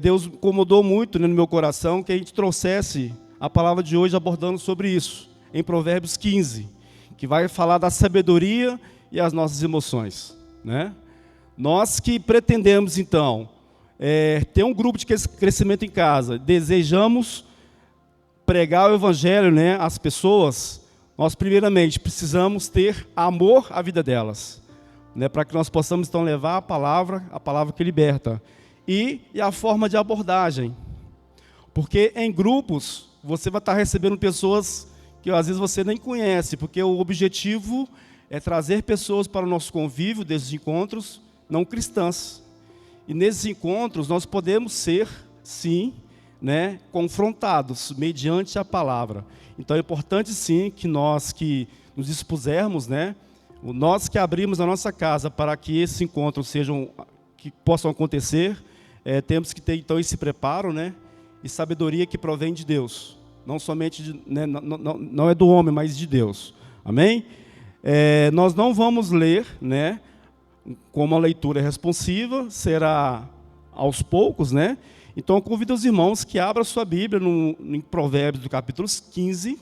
Deus incomodou muito, né, no meu coração que a gente trouxesse a palavra de hoje abordando sobre isso, em Provérbios 15, que vai falar da sabedoria e as nossas emoções, né? Nós que pretendemos, então, ter um grupo de crescimento em casa, desejamos pregar o evangelho, né, às pessoas, nós primeiramente precisamos ter amor à vida delas, né, para que nós possamos então levar a palavra que liberta. E a forma de abordagem, porque em grupos você vai estar recebendo pessoas que às vezes você nem conhece, porque o objetivo é trazer pessoas para o nosso convívio desses encontros não cristãs. E nesses encontros nós podemos ser, sim, né, confrontados mediante a palavra. Então é importante sim que nós que nos dispusermos, né, nós que abrimos a nossa casa para que esses encontros que possam acontecer, temos que ter então esse preparo, né, e sabedoria que provém de Deus, não somente né, não é do homem, mas de Deus. Amém? Nós não vamos ler, né, com uma leitura responsiva, será aos poucos, né? Então eu convido os irmãos que abram a sua Bíblia em Provérbios do capítulo 15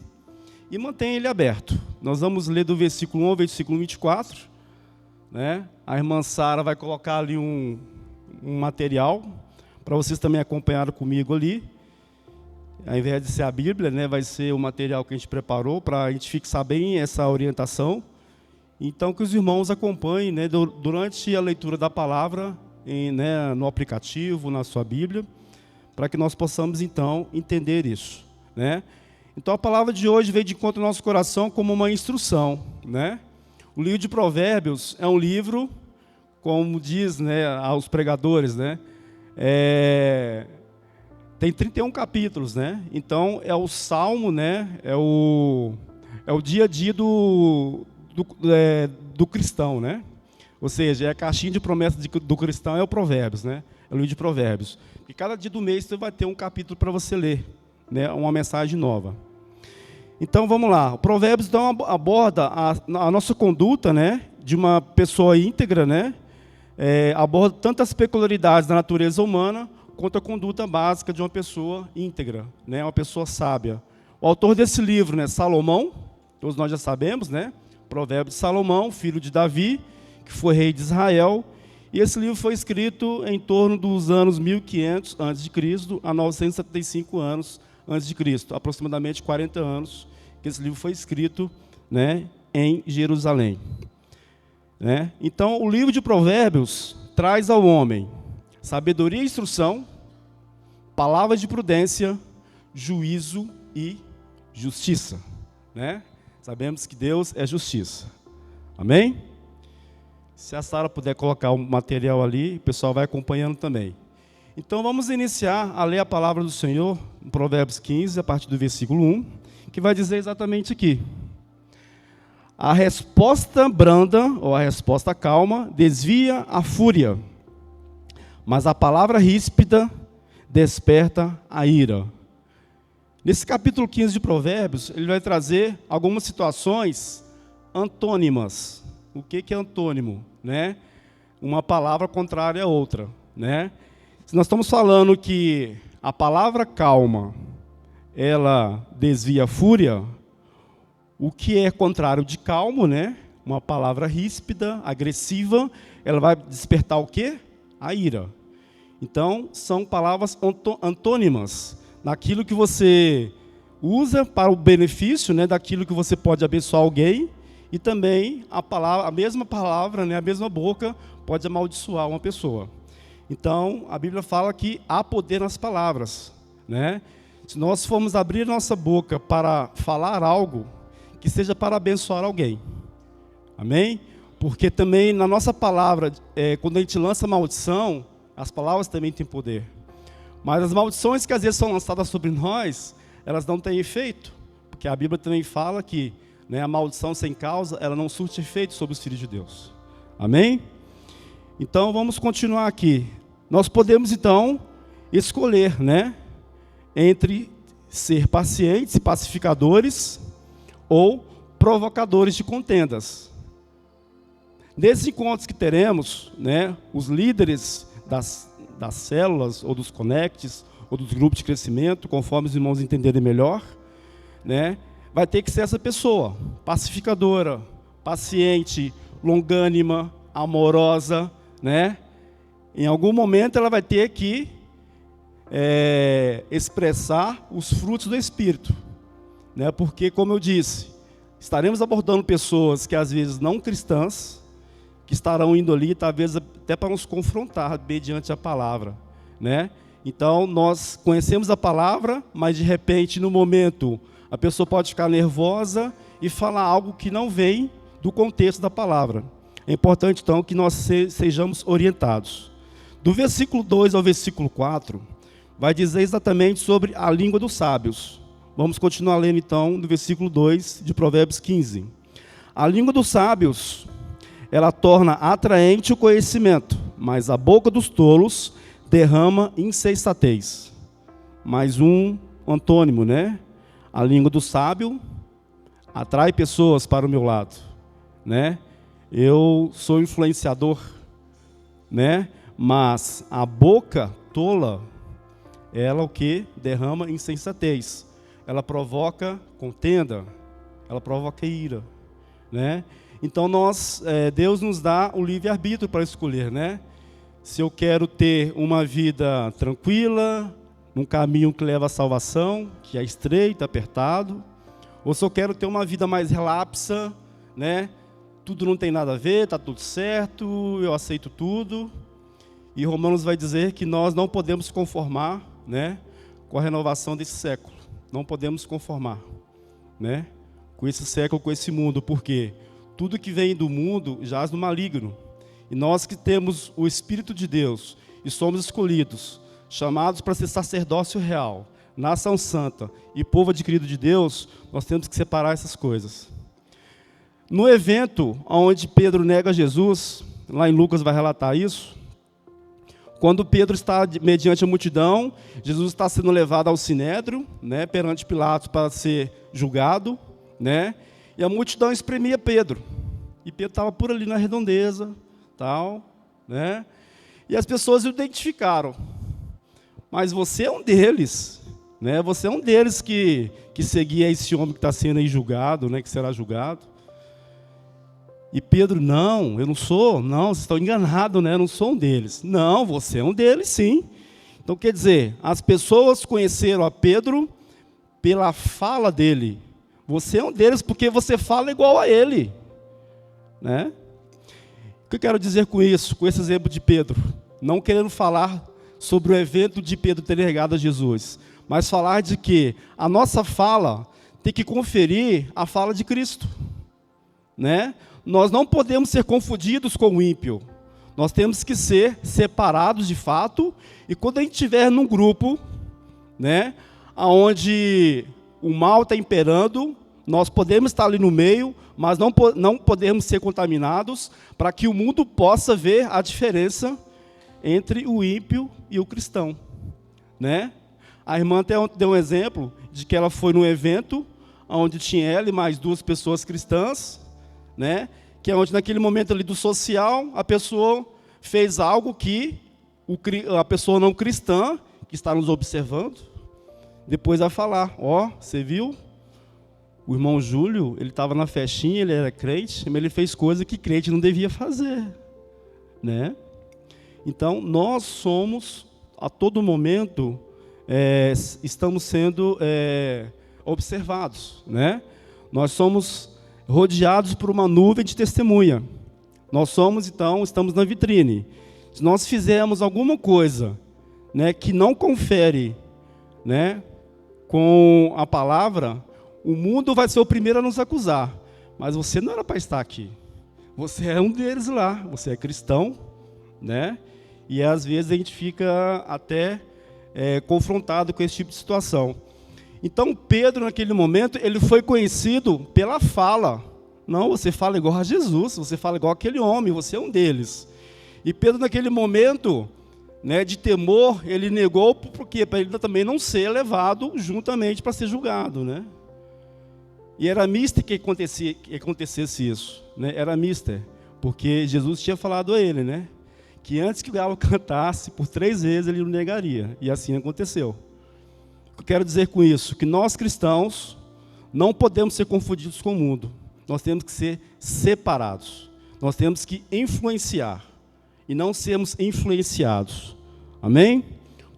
e mantenham ele aberto. Nós vamos ler do versículo 1 ao versículo 24, né? A irmã Sara vai colocar ali um material para vocês também acompanharem comigo ali. Ao invés de ser a Bíblia, né, vai ser o material que a gente preparou para a gente fixar bem essa orientação. Então, que os irmãos acompanhem, né, durante a leitura da palavra, né, no aplicativo, na sua Bíblia, para que nós possamos, então, entender isso, né? Então, a palavra de hoje veio de encontro ao nosso coração como uma instrução, né? O livro de Provérbios é um livro, como diz, né, aos pregadores, né? Tem 31 capítulos, né? Então, é o salmo, né? É o dia a dia do cristão, né? Ou seja, é a caixinha de promessas do cristão, é o Provérbios, né? É o livro de Provérbios. E cada dia do mês você vai ter um capítulo para você ler, né? Uma mensagem nova. Então, vamos lá. O Provérbios então aborda a nossa conduta, né? De uma pessoa íntegra, né? Aborda tantas peculiaridades da natureza humana, quanto a conduta básica de uma pessoa íntegra, né? Uma pessoa sábia. O autor desse livro, né? Salomão, todos nós já sabemos, né? Provérbios de Salomão, filho de Davi, que foi rei de Israel. E esse livro foi escrito em torno dos anos 1500 a.C. a 975 anos a.C., aproximadamente 40 anos que esse livro foi escrito, né, em Jerusalém. Né? Então, o livro de Provérbios traz ao homem sabedoria e instrução, palavras de prudência, juízo e justiça. Né? Sabemos que Deus é justiça. Amém? Se a Sara puder colocar o material ali, o pessoal vai acompanhando também. Então vamos iniciar a ler a palavra do Senhor, em Provérbios 15, a partir do versículo 1, que vai dizer exatamente aqui. A resposta branda, ou a resposta calma, desvia a fúria, mas a palavra ríspida desperta a ira. Nesse capítulo 15 de Provérbios, ele vai trazer algumas situações antônimas. O que é antônimo? Né? Uma palavra contrária a outra. Né? Se nós estamos falando que a palavra calma, ela desvia a fúria, o que é contrário de calmo, né? Uma palavra ríspida, agressiva, ela vai despertar o quê? A ira. Então, são palavras antônimas, naquilo que você usa para o benefício, né, daquilo que você pode abençoar alguém, e também a mesma palavra, né, a mesma boca, pode amaldiçoar uma pessoa. Então, a Bíblia fala que há poder nas palavras. Né? Se nós formos abrir nossa boca para falar algo, que seja para abençoar alguém. Amém? Porque também na nossa palavra, quando a gente lança maldição, as palavras também têm poder. Mas as maldições que às vezes são lançadas sobre nós, elas não têm efeito. Porque a Bíblia também fala que, né, a maldição sem causa, ela não surte efeito sobre os filhos de Deus. Amém? Então vamos continuar aqui. Nós podemos então escolher, né, entre ser pacientes e pacificadores ou provocadores de contendas. Nesses encontros que teremos, né, os líderes das células, ou dos connects, ou dos grupos de crescimento, conforme os irmãos entenderem melhor, né? Vai ter que ser essa pessoa, pacificadora, paciente, longânima, amorosa, né? Em algum momento ela vai ter que expressar os frutos do Espírito, né? Porque, como eu disse, estaremos abordando pessoas que às vezes não cristãs, que estarão indo ali, talvez até para nos confrontar mediante a palavra, né? Então, nós conhecemos a palavra, mas de repente, no momento, a pessoa pode ficar nervosa e falar algo que não vem do contexto da palavra. É importante, então, que nós sejamos orientados. Do versículo 2 ao versículo 4, vai dizer exatamente sobre a língua dos sábios. Vamos continuar lendo, então, do versículo 2 de Provérbios 15. A língua dos sábios, ela torna atraente o conhecimento, mas a boca dos tolos derrama insensatez. Mais um antônimo, né? A língua do sábio atrai pessoas para o meu lado, né? Eu sou influenciador, né? Mas a boca tola, ela o que? Derrama insensatez. Ela provoca contenda, ela provoca ira, né? Então Deus nos dá o livre-arbítrio para escolher, né? Se eu quero ter uma vida tranquila, num caminho que leva à salvação, que é estreito, apertado, ou se eu quero ter uma vida mais relapsa, né? Tudo não tem nada a ver, está tudo certo, eu aceito tudo. E Romanos vai dizer que nós não podemos conformar, né, com a renovação desse século. Não podemos conformar, né, com esse século, com esse mundo, porque tudo que vem do mundo jaz no maligno. E nós que temos o Espírito de Deus e somos escolhidos, chamados para ser sacerdócio real, nação santa e povo adquirido de Deus, nós temos que separar essas coisas. No evento onde Pedro nega Jesus, lá em Lucas vai relatar isso, quando Pedro está mediante a multidão, Jesus está sendo levado ao sinédrio, né, perante Pilatos para ser julgado, né, e a multidão espremia Pedro. E Pedro estava por ali na redondeza, tal, né, e as pessoas o identificaram. Mas você é um deles, né, você é um deles que seguia esse homem que está sendo aí julgado, né, que será julgado. E Pedro, não, eu não sou, não, vocês estão enganados, né? Eu não sou um deles. Não, você é um deles, sim. Então, quer dizer, as pessoas conheceram a Pedro pela fala dele. Você é um deles porque você fala igual a ele, né? O que eu quero dizer com isso, com esse exemplo de Pedro? Não querendo falar sobre o evento de Pedro ter negado a Jesus, mas falar de que a nossa fala tem que conferir a fala de Cristo, né? Nós não podemos ser confundidos com o ímpio. Nós temos que ser separados de fato. E quando a gente estiver num grupo, né, onde o mal está imperando, nós podemos estar ali no meio, mas não podemos ser contaminados, para que o mundo possa ver a diferença entre o ímpio e o cristão, né? A irmã até deu um exemplo de que ela foi num evento onde tinha ela e mais 2 pessoas cristãs, né? Que é onde naquele momento ali do social, a pessoa fez algo que a pessoa não cristã, que está nos observando, depois vai falar, ó, você viu? O irmão Júlio, ele estava na festinha, ele era crente, mas ele fez coisa que crente não devia fazer, né? Então, nós somos, a todo momento, estamos sendo observados, né? Nós somos rodeados por uma nuvem de testemunha. Nós somos, então, estamos na vitrine. Se nós fizermos alguma coisa, né, que não confere, né, com a palavra, o mundo vai ser o primeiro a nos acusar. Mas você não era para estar aqui. Você é um deles lá. Você é cristão, né? E às vezes a gente fica até confrontado com esse tipo de situação. Então Pedro, naquele momento, ele foi conhecido pela fala. Não, você fala igual a Jesus, você fala igual aquele homem, você é um deles. E Pedro, naquele momento, né, de temor, ele negou, porque para ele também não ser levado juntamente para ser julgado, né? E era mister que acontecesse isso, né? Era mister, porque Jesus tinha falado a ele, né, que antes que o galo cantasse, por 3 vezes ele o negaria. E assim aconteceu. O que eu quero dizer com isso? Que nós cristãos não podemos ser confundidos com o mundo. Nós temos que ser separados. Nós temos que influenciar e não sermos influenciados. Amém?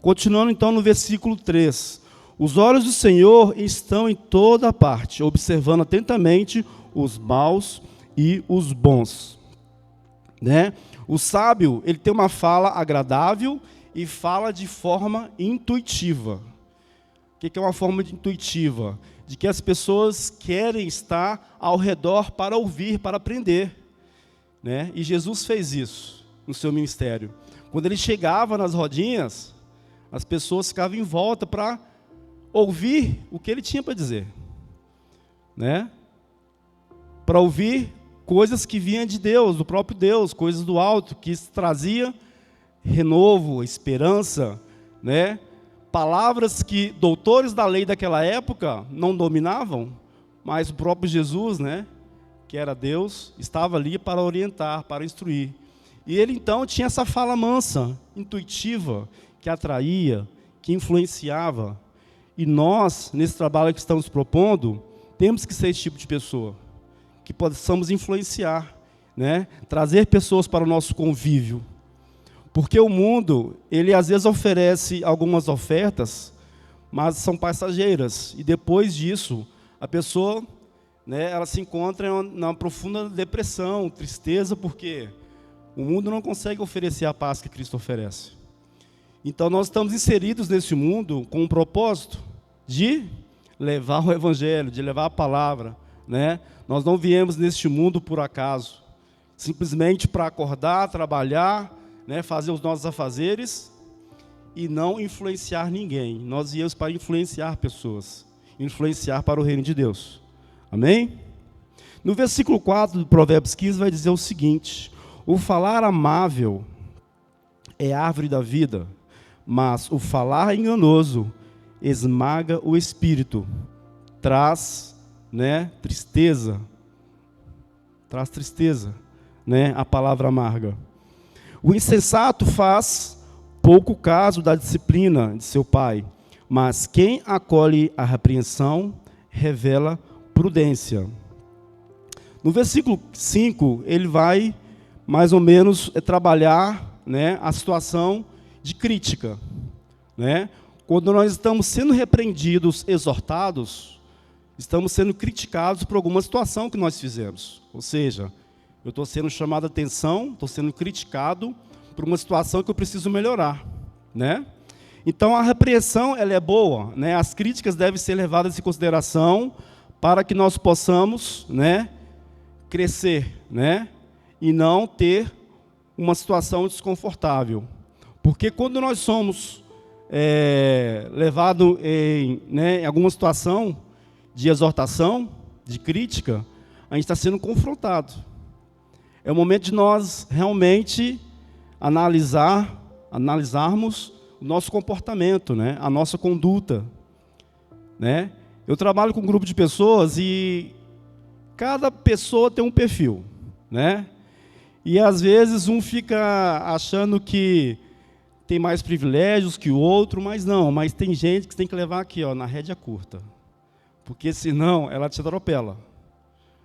Continuando então no versículo 3. Os olhos do Senhor estão em toda parte, observando atentamente os maus e os bons. Né? O sábio, ele tem uma fala agradável e fala de forma intuitiva. O que é uma forma intuitiva? De que as pessoas querem estar ao redor para ouvir, para aprender. Né? E Jesus fez isso no seu ministério. Quando ele chegava nas rodinhas, as pessoas ficavam em volta para ouvir o que ele tinha para dizer. Né? Para ouvir coisas que vinham de Deus, do próprio Deus, coisas do alto, que trazia renovo, esperança, né? Palavras que doutores da lei daquela época não dominavam, mas o próprio Jesus, né, que era Deus, estava ali para orientar, para instruir. E ele então tinha essa fala mansa, intuitiva, que atraía, que influenciava. E nós, nesse trabalho que estamos propondo, temos que ser esse tipo de pessoa, que possamos influenciar, né? Trazer pessoas para o nosso convívio. Porque o mundo, ele às vezes oferece algumas ofertas, mas são passageiras. E depois disso, a pessoa, né, ela se encontra numa profunda depressão, tristeza, porque o mundo não consegue oferecer a paz que Cristo oferece. Então nós estamos inseridos nesse mundo com um propósito de levar o Evangelho, de levar a palavra, né? Nós não viemos neste mundo por acaso, simplesmente para acordar, trabalhar, né, fazer os nossos afazeres e não influenciar ninguém. Nós viemos para influenciar pessoas, influenciar para o reino de Deus. Amém? No versículo 4 do Provérbios 15 vai dizer o seguinte: o falar amável é árvore da vida, mas o falar enganoso esmaga o espírito, traz, né, tristeza, né, a palavra amarga. O insensato faz pouco caso da disciplina de seu pai, mas quem acolhe a repreensão revela prudência. No versículo 5, ele vai mais ou menos trabalhar, né, a situação de crítica. Né? Quando nós estamos sendo repreendidos, exortados, estamos sendo criticados por alguma situação que nós fizemos. Ou seja, eu estou sendo chamado a atenção, estou sendo criticado por uma situação que eu preciso melhorar. Né? Então, a repreensão ela é boa. Né? As críticas devem ser levadas em consideração para que nós possamos, né, crescer, né, e não ter uma situação desconfortável. Porque quando nós somos levados em alguma situação de exortação, de crítica, a gente está sendo confrontado. É o momento de nós realmente analisarmos o nosso comportamento, né, a nossa conduta. Né? Eu trabalho com um grupo de pessoas e cada pessoa tem um perfil. Né? E às vezes um fica achando que tem mais privilégios que o outro, mas não, mas tem gente que tem que levar aqui, ó, na rédea curta. Porque senão ela te atropela.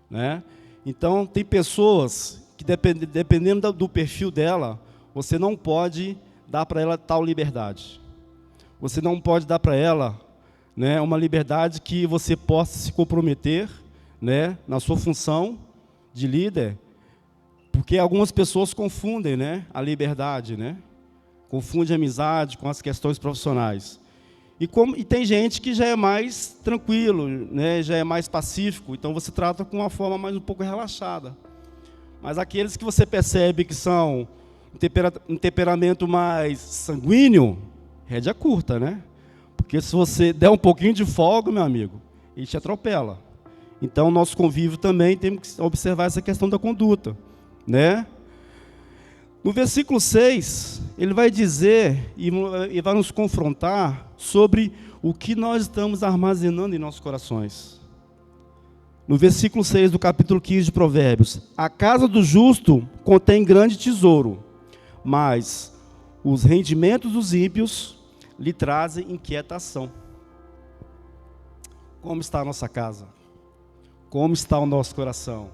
Né? Então tem pessoas que dependendo do perfil dela, você não pode dar para ela tal liberdade. Você não pode dar para ela, né, uma liberdade que você possa se comprometer, né, na sua função de líder, porque algumas pessoas confundem, né, a liberdade, né, confunde a amizade com as questões profissionais. E tem gente que já é mais tranquilo, né, já é mais pacífico, então você trata com uma forma mais um pouco relaxada. Mas aqueles que você percebe que são um temperamento mais sanguíneo, rédea curta, né? Porque se você der um pouquinho de folga, meu amigo, ele te atropela. Então, nosso convívio também temos que observar essa questão da conduta, né? No versículo 6, ele vai dizer e vai nos confrontar sobre o que nós estamos armazenando em nossos corações. No versículo 6 do capítulo 15 de Provérbios: a casa do justo contém grande tesouro, mas os rendimentos dos ímpios lhe trazem inquietação. Como está a nossa casa? Como está o nosso coração?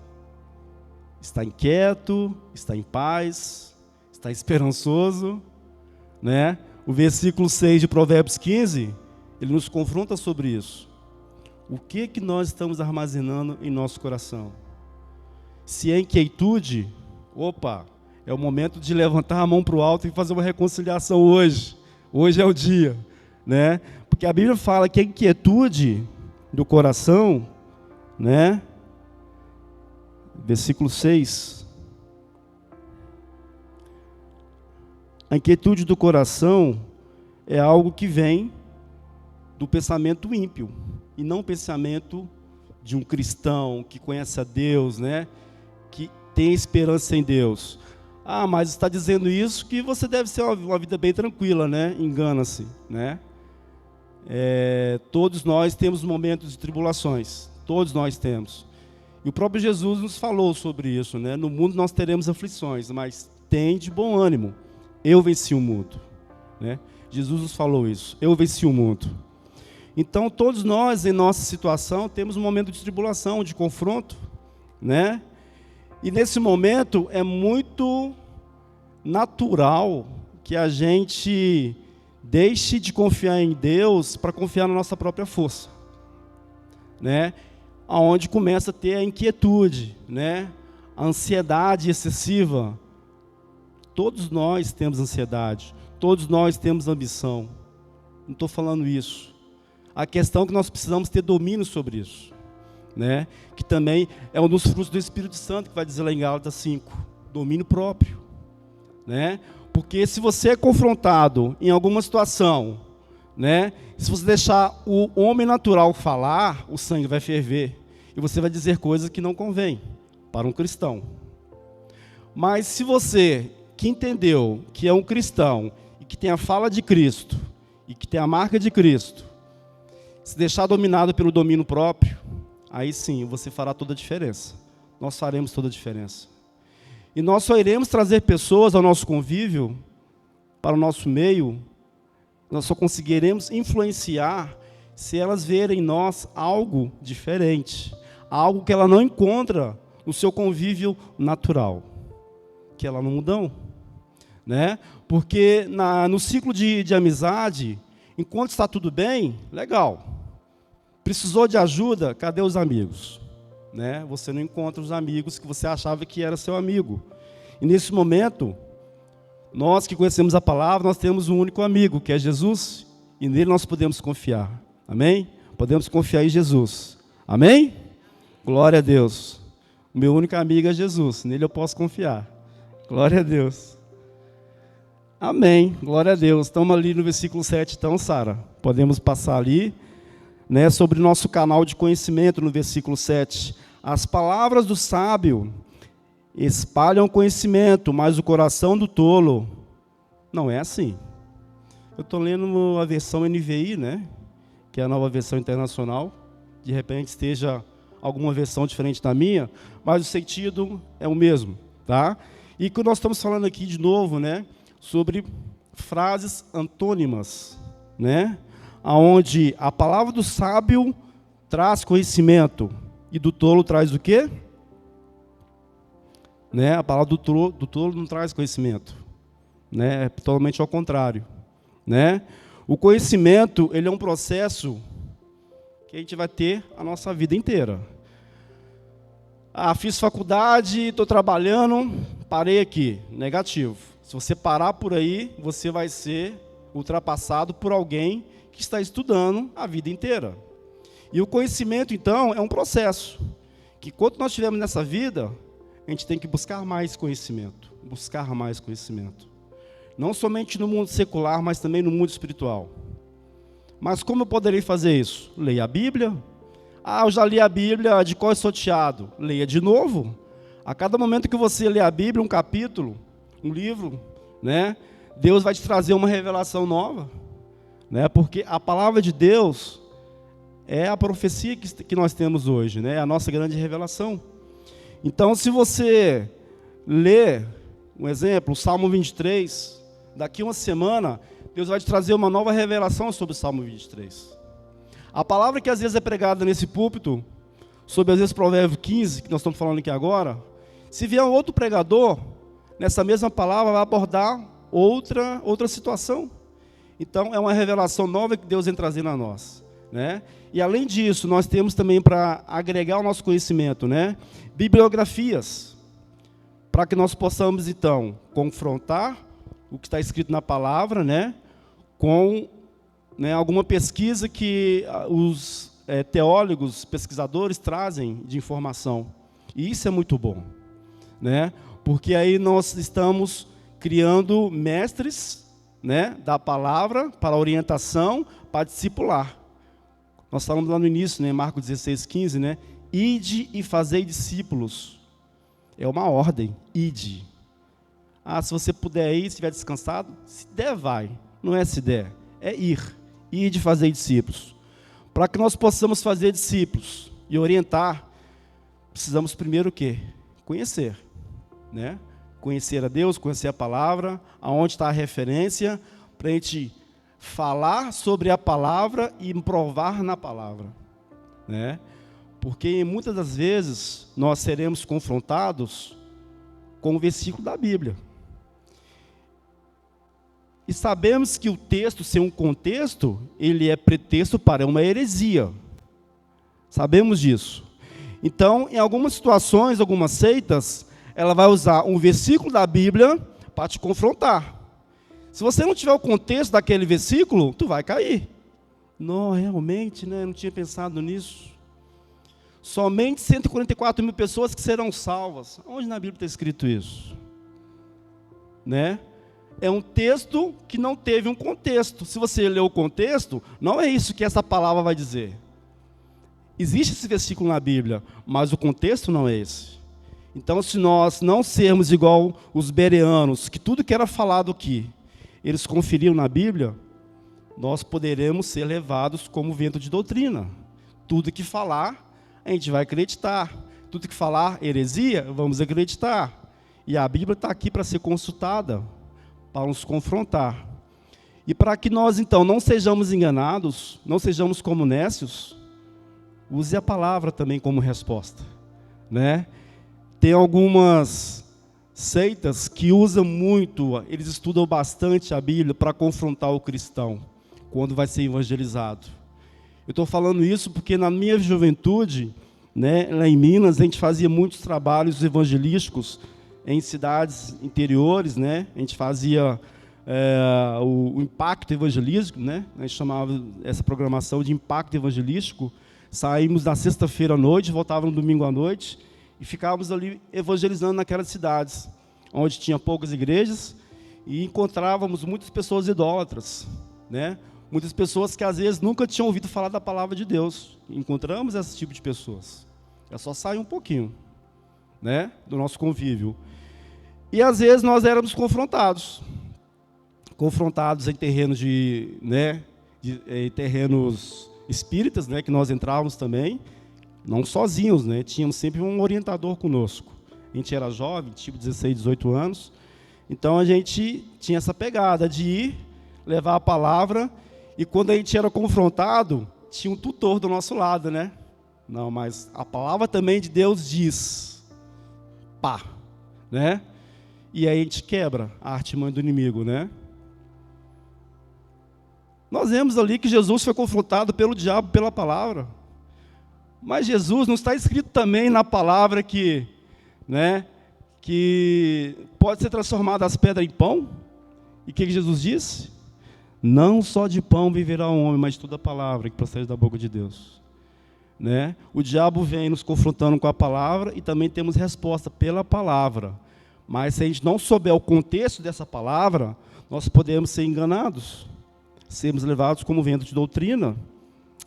Está inquieto? Está em paz? Está esperançoso? Né? O versículo 6 de Provérbios 15, ele nos confronta sobre isso. O que nós estamos armazenando em nosso coração? Se é inquietude, é o momento de levantar a mão para o alto e fazer uma reconciliação hoje. Hoje é o dia, né? Porque a Bíblia fala que a inquietude do coração, né? Versículo 6. A inquietude do coração é algo que vem do pensamento ímpio, e não o pensamento de um cristão que conhece a Deus, né? Que tem esperança em Deus. Mas está dizendo isso que você deve ser uma vida bem tranquila, né? Engana-se, né? Todos nós temos momentos de tribulações, todos nós temos. E o próprio Jesus nos falou sobre isso, né? No mundo nós teremos aflições, mas tem de bom ânimo. Eu venci o mundo, né? Jesus nos falou isso. Eu venci o mundo. Então, todos nós, em nossa situação, temos um momento de tribulação, de confronto, né? E nesse momento é muito natural que a gente deixe de confiar em Deus para confiar na nossa própria força, né? Aonde começa a ter a inquietude, né? A ansiedade excessiva. Todos nós temos ansiedade, todos nós temos ambição. Não estou falando isso. A questão é que nós precisamos ter domínio sobre isso, né? Que também é um dos frutos do Espírito Santo, que vai dizer lá em Gálatas 5, domínio próprio, né? Porque se você é confrontado em alguma situação, né? Se você deixar o homem natural falar, o sangue vai ferver, e você vai dizer coisas que não convém para um cristão. Mas se você, que entendeu que é um cristão, e que tem a fala de Cristo, e que tem a marca de Cristo, se deixar dominado pelo domínio próprio, aí sim, você fará toda a diferença. Nós faremos toda a diferença. E nós só iremos trazer pessoas ao nosso convívio, para o nosso meio, nós só conseguiremos influenciar se elas verem em nós algo diferente, algo que ela não encontra no seu convívio natural, que ela não mudam, né? Porque no ciclo de amizade, enquanto está tudo bem, legal. Precisou de ajuda, cadê os amigos? Né? Você não encontra os amigos que você achava que era seu amigo. E nesse momento, nós que conhecemos a palavra, nós temos um único amigo, que é Jesus, e nele nós podemos confiar. Amém? Podemos confiar em Jesus. Amém? Glória a Deus. O meu único amigo é Jesus, nele eu posso confiar. Glória a Deus. Amém, glória a Deus. Estamos ali no versículo 7, então, Sara. Podemos passar ali, né, sobre o nosso canal de conhecimento, no versículo 7. As palavras do sábio espalham conhecimento, mas o coração do tolo não é assim. Eu estou lendo a versão NVI, né, que é a nova versão internacional. De repente esteja alguma versão diferente da minha, mas o sentido é o mesmo, tá? E que nós estamos falando aqui de novo, né, sobre frases antônimas, né? Onde a palavra do sábio traz conhecimento e do tolo traz o quê? Né? A palavra do tolo não traz conhecimento, né? É totalmente ao contrário, né? O conhecimento, ele é um processo que a gente vai ter a nossa vida inteira. Fiz faculdade, estou trabalhando, parei aqui, negativo. Se você parar por aí, você vai ser ultrapassado por alguém que está estudando a vida inteira. E o conhecimento, então, é um processo, que quando nós estivermos nessa vida, a gente tem que buscar mais conhecimento, Não somente no mundo secular, mas também no mundo espiritual. Mas como eu poderei fazer isso? Leia a Bíblia. Eu já li a Bíblia, de qual eu sou salteado? Leia de novo. A cada momento que você lê a Bíblia, um capítulo, um livro, né, Deus vai te trazer uma revelação nova, né, porque a palavra de Deus é a profecia que nós temos hoje, né, é a nossa grande revelação. Então, se você lê Um exemplo, o Salmo 23. Daqui uma semana, Deus vai te trazer uma nova revelação sobre o Salmo 23. A palavra que às vezes é pregada nesse púlpito, sobre às vezes Provérbios 15, que nós estamos falando aqui agora, se vier um outro pregador, nessa mesma palavra vai abordar outra situação. Então, é uma revelação nova que Deus vem trazendo a nós, né? E além disso, nós temos também para agregar ao nosso conhecimento, né, bibliografias, para que nós possamos, então, confrontar o que está escrito na palavra, né, com, né, alguma pesquisa que os teólogos, pesquisadores trazem de informação. E isso é muito bom, né, porque aí nós estamos criando mestres, né, da palavra para orientação, para discipular. Nós falamos lá no início, né, Marcos 16:15, né, ide e fazei discípulos. É uma ordem, ide. Ah, se você puder ir, se estiver descansado, se der, vai. Não é se der, é ir. Ide e fazei discípulos. Para que nós possamos fazer discípulos e orientar, precisamos primeiro o quê? Conhecer, né? Conhecer a Deus, conhecer a palavra, aonde está a referência, para a gente falar sobre a palavra e provar na palavra, né? Porque muitas das vezes nós seremos confrontados com o versículo da Bíblia. E sabemos que o texto, sem um contexto, ele é pretexto para uma heresia. Sabemos disso. Então, em algumas situações, algumas seitas, ela vai usar um versículo da Bíblia para te confrontar. Se você não tiver o contexto daquele versículo, tu vai cair. Não, realmente, né? Não tinha pensado nisso. Somente 144 mil pessoas que serão salvas. Onde na Bíblia está escrito isso? Né? É um texto que não teve um contexto. Se você ler o contexto, não é isso que essa palavra vai dizer. Existe esse versículo na Bíblia, mas o contexto não é esse. Então, se nós não sermos igual os bereanos, que tudo que era falado aqui, eles conferiam na Bíblia, nós poderemos ser levados como vento de doutrina. Tudo que falar, a gente vai acreditar. Tudo que falar heresia, vamos acreditar. E a Bíblia está aqui para ser consultada, para nos confrontar. E para que nós, então, não sejamos enganados, não sejamos como nécios, use a palavra também como resposta, né? Tem algumas seitas que usam muito, eles estudam bastante a Bíblia para confrontar o cristão, quando vai ser evangelizado. Eu estou falando isso porque na minha juventude, né, lá em Minas, a gente fazia muitos trabalhos evangelísticos em cidades interiores, né? A gente fazia o impacto evangelístico, né? A gente chamava essa programação de impacto evangelístico. Saímos na sexta-feira à noite, voltávamos no domingo à noite, e ficávamos ali evangelizando naquelas cidades, onde tinha poucas igrejas, e encontrávamos muitas pessoas idólatras, né? Muitas pessoas que às vezes nunca tinham ouvido falar da palavra de Deus. Encontramos esse tipo de pessoas. É só sair um pouquinho, né, do nosso convívio. E às vezes nós éramos confrontados em terrenos em terrenos espíritas, né, que nós entrávamos também. Não sozinhos, né? Tínhamos sempre um orientador conosco. A gente era jovem, tipo 16, 18 anos. Então, a gente tinha essa pegada de ir, levar a palavra, e quando a gente era confrontado, tinha um tutor do nosso lado, né? Não, mas a palavra também de Deus diz, pá, né? E aí a gente quebra a artimanha do inimigo, né? Nós vemos ali que Jesus foi confrontado pelo diabo, pela palavra. Mas Jesus, não está escrito também na palavra que, né, que pode ser transformada as pedras em pão? E o que Jesus disse? Não só de pão viverá o homem, mas de toda a palavra que procede da boca de Deus. Né? O diabo vem nos confrontando com a palavra e também temos resposta pela palavra. Mas se a gente não souber o contexto dessa palavra, nós podemos ser enganados, sermos levados como vento de doutrina.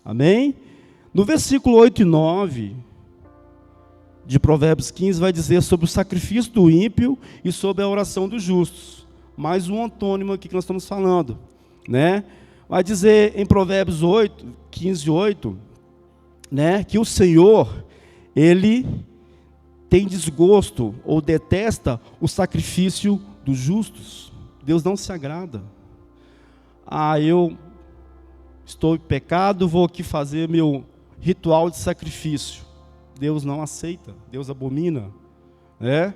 Amém? No versículo 8 e 9 de Provérbios 15, vai dizer sobre o sacrifício do ímpio e sobre a oração dos justos. Mais um antônimo aqui que nós estamos falando, né? Vai dizer em Provérbios 15, 8, né, que o Senhor, Ele tem desgosto ou detesta o sacrifício dos justos. Deus não se agrada. Eu estou em pecado, vou aqui fazer meu ritual de sacrifício. Deus não aceita, Deus abomina, né?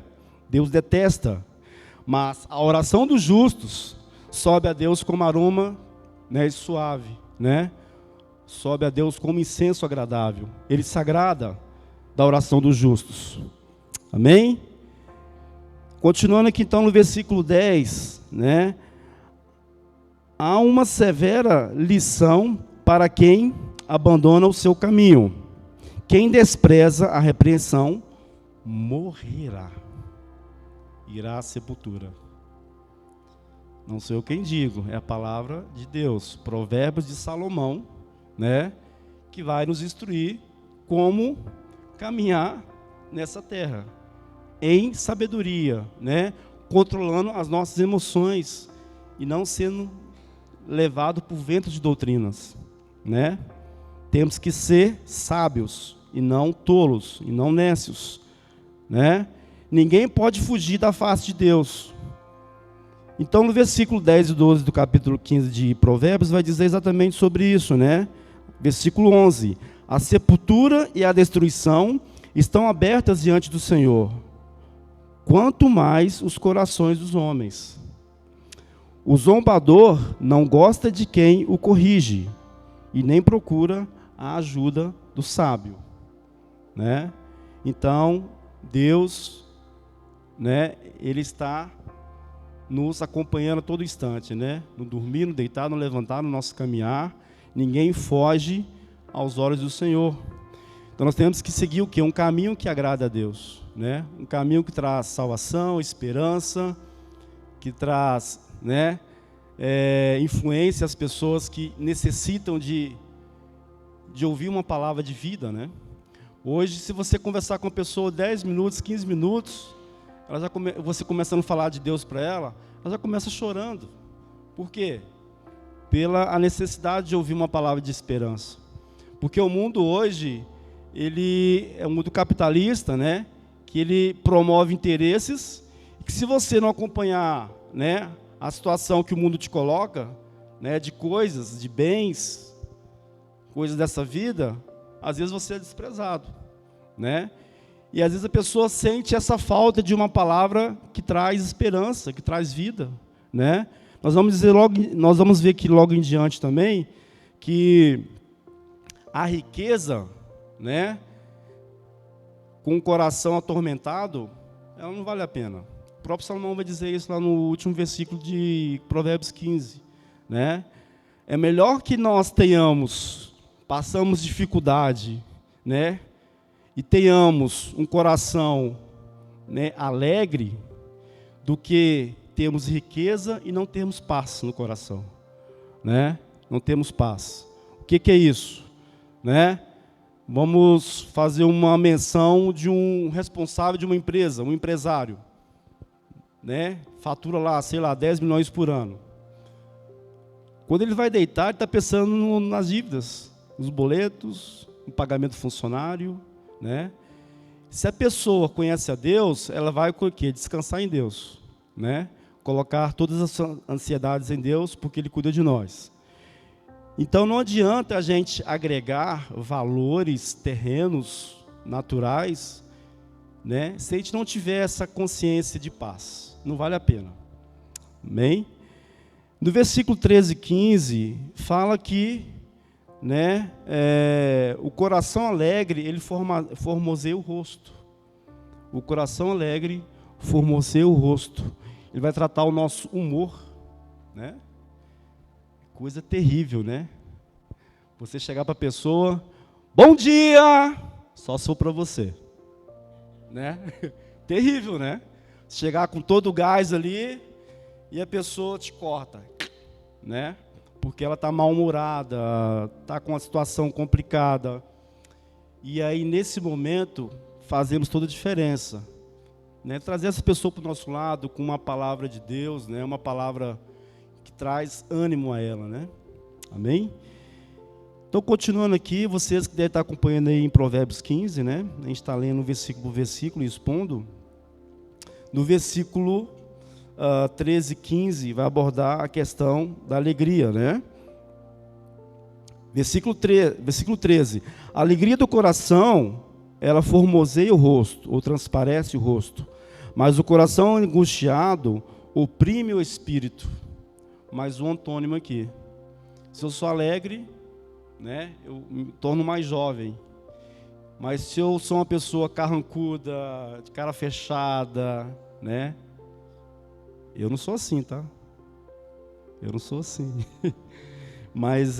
Deus detesta. Mas a oração dos justos sobe a Deus como aroma, né, suave, né? Sobe a Deus como incenso agradável. Ele se agrada da oração dos justos. Amém? Continuando aqui então no versículo 10, né? Há uma severa lição para quem abandona o seu caminho. Quem despreza a repreensão morrerá, irá à sepultura. Não sou eu quem digo, é a palavra de Deus, Provérbios de Salomão, né, que vai nos instruir como caminhar nessa terra, em sabedoria, né, controlando as nossas emoções e não sendo levado por vento de doutrinas, né? Temos que ser sábios e não tolos, e não nécios, né? Ninguém pode fugir da face de Deus. Então, no versículo 10 e 12 do capítulo 15 de Provérbios, vai dizer exatamente sobre isso, né? Versículo 11. A sepultura e a destruição estão abertas diante do Senhor, quanto mais os corações dos homens. O zombador não gosta de quem o corrige, e nem procura a ajuda do sábio, né? Então, Deus, né, Ele está nos acompanhando a todo instante, né? No dormir, no deitar, no levantar, no nosso caminhar. Ninguém foge aos olhos do Senhor. Então nós temos que seguir o quê? Um caminho que agrada a Deus, né? Um caminho que traz salvação, esperança, que traz, né, influência às pessoas que necessitam de ouvir uma palavra de vida, né? Hoje, se você conversar com uma pessoa 10 minutos, 15 minutos, você começando a falar de Deus para ela já começa chorando. Por quê? Pela a necessidade de ouvir uma palavra de esperança. Porque o mundo hoje, ele é um mundo capitalista, né? Que ele promove interesses, que se você não acompanhar, né, a situação que o mundo te coloca, né, de coisas, de bens, coisas dessa vida, às vezes você é desprezado, né? E às vezes a pessoa sente essa falta de uma palavra que traz esperança, que traz vida, né? Nós vamos ver aqui logo em diante também que a riqueza, né, com o coração atormentado, ela não vale a pena. O próprio Salomão vai dizer isso lá no último versículo de Provérbios 15, né? É melhor que nós passamos dificuldade, né, e tenhamos um coração, né, alegre, do que termos riqueza e não termos paz no coração, né? Não temos paz. O que é isso, né? Vamos fazer uma menção de um responsável de uma empresa, um empresário, né? Fatura lá, sei lá, 10 milhões por ano. Quando ele vai deitar, ele está pensando nas dívidas, nos boletos, no pagamento do funcionário, né? Se a pessoa conhece a Deus, ela vai o quê? Descansar em Deus, né? Colocar todas as ansiedades em Deus, porque Ele cuida de nós. Então não adianta a gente agregar valores terrenos, naturais, né, se a gente não tiver essa consciência de paz. Não vale a pena. Amém? No versículo 13 e 15, fala que, né, o coração alegre, ele formoseia o rosto. O coração alegre formoseia o rosto. Ele vai tratar o nosso humor, né? Coisa terrível, né? Você chegar para a pessoa, bom dia, só sou para você, né? Terrível, né? Chegar com todo o gás ali e a pessoa te corta, né? Porque ela está mal-humorada, está com uma situação complicada. E aí, nesse momento, fazemos toda a diferença, né? Trazer essa pessoa para o nosso lado com uma palavra de Deus, né? Uma palavra que traz ânimo a ela, né? Amém? Então, continuando aqui, vocês que devem estar acompanhando aí em Provérbios 15, né? A gente está lendo versículo por versículo e expondo. No versículo 13 e 15, vai abordar a questão da alegria, né? Versículo 13. A alegria do coração, ela formoseia o rosto, ou transparece o rosto. Mas o coração angustiado oprime o espírito. Mais um antônimo aqui. Se eu sou alegre, né, eu me torno mais jovem. Mas se eu sou uma pessoa carrancuda, de cara fechada, né, eu não sou assim, tá? Eu não sou assim. Mas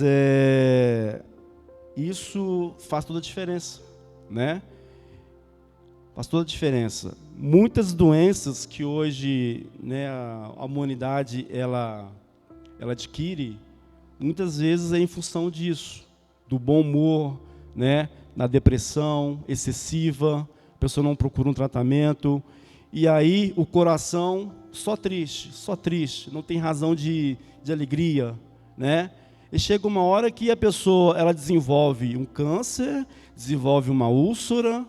isso faz toda a diferença, né? Faz toda a diferença. Muitas doenças que hoje, né, a humanidade ela adquire, muitas vezes é em função disso, do bom humor, né, na depressão excessiva, a pessoa não procura um tratamento, e aí o coração só triste, não tem razão de alegria, né? E chega uma hora que a pessoa ela desenvolve um câncer, desenvolve uma úlcera,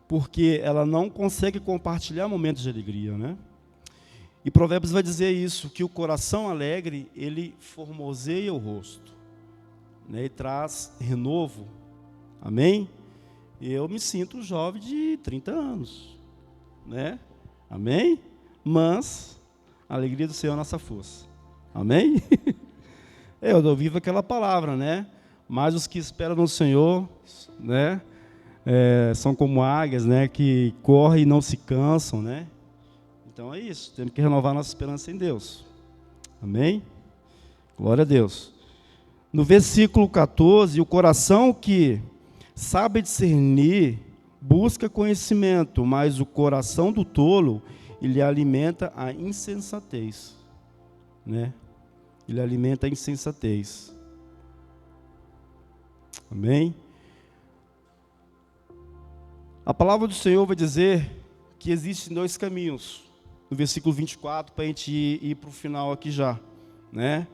porque ela não consegue compartilhar momentos de alegria, né? E Provérbios vai dizer isso, que o coração alegre, ele formoseia o rosto, né, e traz renovo. Amém? Eu me sinto jovem de 30 anos, né? Amém? Mas a alegria do Senhor é a nossa força. Amém? Eu vivo aquela palavra, né? Mas os que esperam no Senhor, né, são como águias, né, que correm e não se cansam, né? Então é isso, temos que renovar nossa esperança em Deus. Amém? Glória a Deus. No versículo 14, o coração que sabe discernir busca conhecimento, mas o coração do tolo, ele alimenta a insensatez, né? Ele alimenta a insensatez. Amém? A palavra do Senhor vai dizer que existem dois caminhos. No versículo 24, para a gente ir para o final aqui já, né?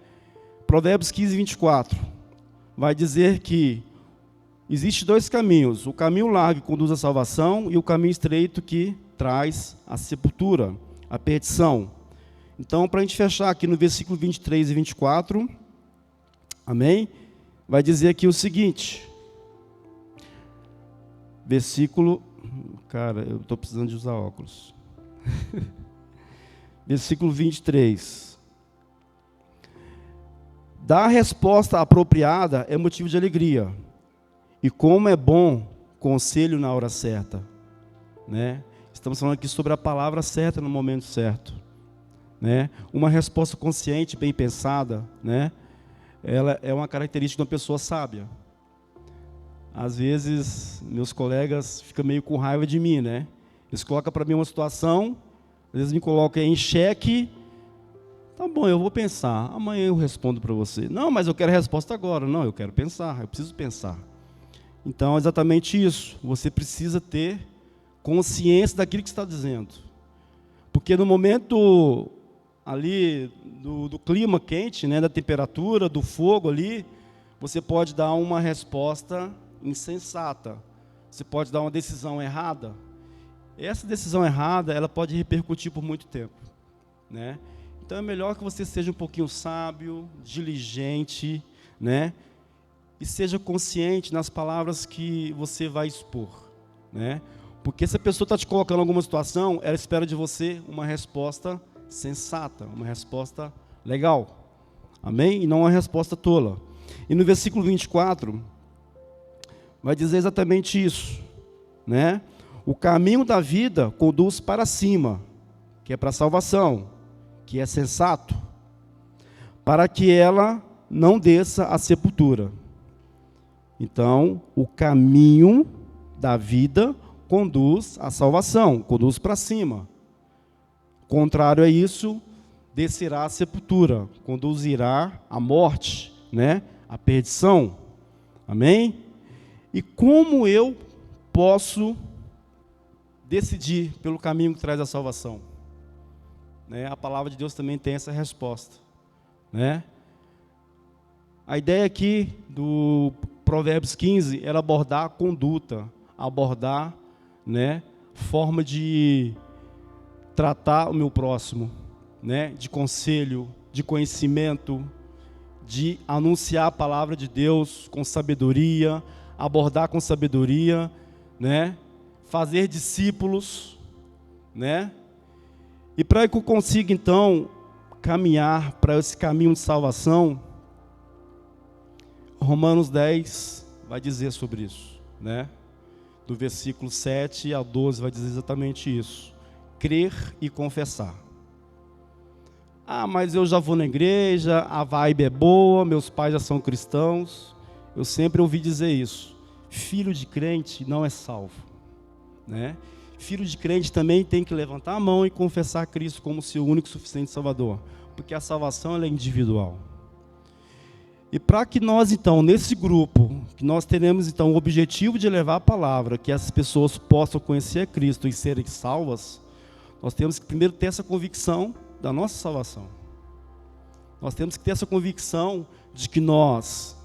Provérbios 15, 24, vai dizer que existem dois caminhos, o caminho largo que conduz à salvação e o caminho estreito que traz a sepultura, a perdição. Então, para a gente fechar aqui no versículo 23 e 24, amém? Vai dizer aqui o seguinte, versículo, cara, eu estou precisando de usar óculos. Versículo 23. Dar a resposta apropriada é motivo de alegria. E como é bom conselho na hora certa, né? Estamos falando aqui sobre a palavra certa no momento certo, né? Uma resposta consciente, bem pensada, né? Ela é uma característica de uma pessoa sábia. Às vezes, meus colegas ficam meio com raiva de mim, né? Eles colocam para mim uma situação, às vezes me colocam em xeque. Tá bom, eu vou pensar. Amanhã eu respondo para você. Não, mas eu quero a resposta agora. Não, eu quero pensar, eu preciso pensar. Então, é exatamente isso. Você precisa ter consciência daquilo que está dizendo. Porque no momento ali do clima quente, né, da temperatura, do fogo ali, você pode dar uma resposta insensata. Você pode dar uma decisão errada. Essa decisão errada, ela pode repercutir por muito tempo, né? Então é melhor que você seja um pouquinho sábio, diligente, né? E seja consciente nas palavras que você vai expor, né? Porque se a pessoa está te colocando em alguma situação, ela espera de você uma resposta sensata, uma resposta legal. Amém? E não uma resposta tola. E no versículo 24, vai dizer exatamente isso, né? O caminho da vida conduz para cima, que é para a salvação, que é sensato, para que ela não desça à sepultura. Então, o caminho da vida conduz à salvação, conduz para cima. Contrário a isso, descerá à sepultura, conduzirá à morte, né? À perdição. Amém? E como eu posso decidir pelo caminho que traz a salvação? Né? A palavra de Deus também tem essa resposta, né? A ideia aqui do Provérbios 15 era abordar a conduta, abordar, né, forma de tratar o meu próximo, né, de conselho, de conhecimento, de anunciar a palavra de Deus com sabedoria, abordar com sabedoria, né, fazer discípulos, né, e para que eu consiga então caminhar para esse caminho de salvação, Romanos 10 vai dizer sobre isso, né? Do versículo 7 a 12 vai dizer exatamente isso. Crer e confessar. Ah, mas eu já vou na igreja, a vibe é boa, meus pais já são cristãos. Eu sempre ouvi dizer isso. Filho de crente não é salvo, né? Filho de crente também tem que levantar a mão e confessar Cristo como seu único e suficiente Salvador, porque a salvação ela é individual. E para que nós, então, nesse grupo, que nós teremos, então, o objetivo de levar a palavra, que as pessoas possam conhecer Cristo e serem salvas, nós temos que primeiro ter essa convicção da nossa salvação. Nós temos que ter essa convicção de que nós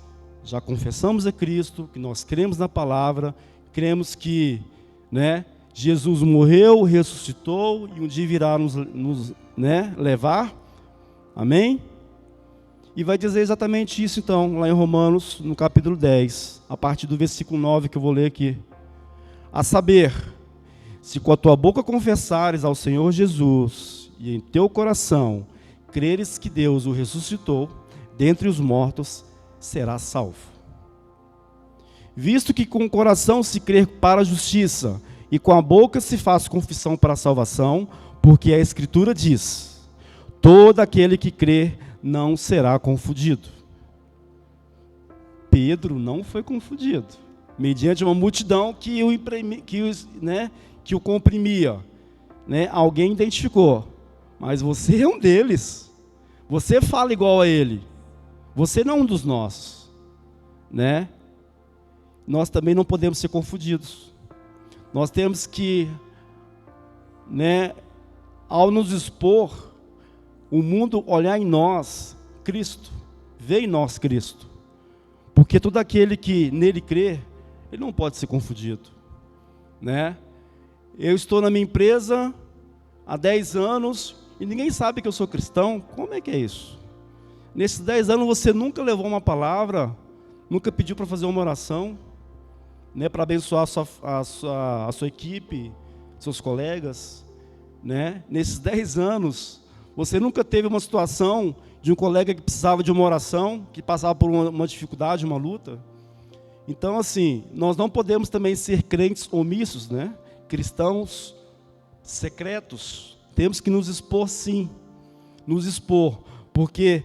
já confessamos a Cristo, que nós cremos na palavra, cremos que, né, Jesus morreu, ressuscitou e um dia virá nos né, levar. Amém? E vai dizer exatamente isso então, lá em Romanos, no capítulo 10, a partir do versículo 9 que eu vou ler aqui. A saber, se com a tua boca confessares ao Senhor Jesus e em teu coração creres que Deus o ressuscitou dentre os mortos, serás salvo. Visto que com o coração se crê para a justiça e com a boca se faz confissão para a salvação, porque a Escritura diz, todo aquele que crê não será confundido. Pedro não foi confundido, mediante uma multidão que o comprimia, né? Alguém identificou, mas você é um deles, você fala igual a ele, você não é um dos nossos, né? Nós também não podemos ser confundidos, nós temos que, né, ao nos expor, o mundo olhar em nós Cristo, ver em nós Cristo, porque todo aquele que nele crê, ele não pode ser confundido, né? Eu estou na minha empresa há 10 anos e ninguém sabe que eu sou cristão. Como é que é isso? Nesses 10 anos você nunca levou uma palavra, nunca pediu para fazer uma oração, né, para abençoar a sua equipe, seus colegas, né? Nesses 10 anos você nunca teve uma situação de um colega que precisava de uma oração, que passava por uma dificuldade, uma luta? Então, assim, nós não podemos também ser crentes omissos, né? Cristãos secretos. Temos que nos expor, sim. Nos expor, porque,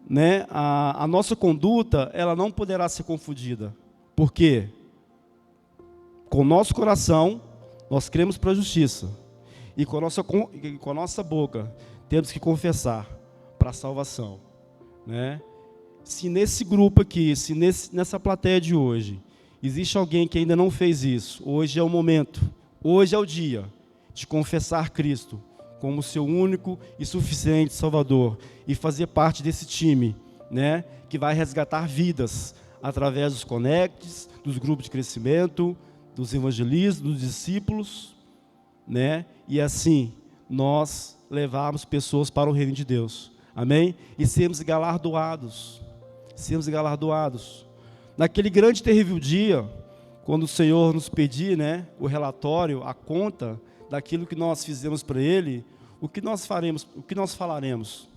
né, a nossa conduta, ela não poderá ser confundida. Porque com o nosso coração, nós cremos para a justiça. E com a nossa boca, temos que confessar para a salvação, né? Se nesse grupo aqui, se nessa plateia de hoje, existe alguém que ainda não fez isso, hoje é o momento, hoje é o dia de confessar Cristo como seu único e suficiente Salvador e fazer parte desse time, né, que vai resgatar vidas através dos conectes, dos grupos de crescimento, dos evangelistas, dos discípulos, né, e assim nós levarmos pessoas para o reino de Deus, amém? E sermos galardoados, naquele grande e terrível dia, quando o Senhor nos pedir, né, o relatório, a conta daquilo que nós fizemos para Ele, o que nós faremos, o que nós falaremos?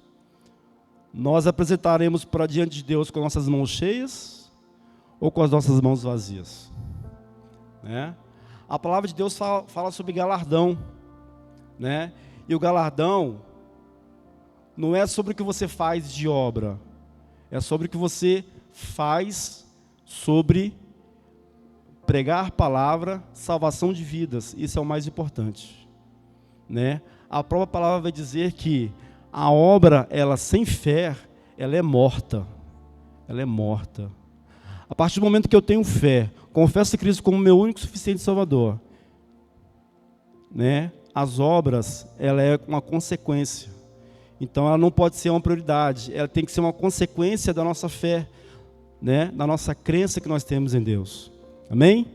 Nós apresentaremos para diante de Deus com nossas mãos cheias ou com as nossas mãos vazias, né? A palavra de Deus fala sobre galardão, né? E o galardão não é sobre o que você faz de obra, é sobre o que você faz sobre pregar a palavra, salvação de vidas. Isso é o mais importante, né? A própria palavra vai dizer que a obra, ela sem fé, ela é morta. Ela é morta. A partir do momento que eu tenho fé, confesso a Cristo como meu único e suficiente Salvador, né? As obras, ela é uma consequência. Então, ela não pode ser uma prioridade. Ela tem que ser uma consequência da nossa fé. né, na nossa crença que nós temos em Deus. Amém?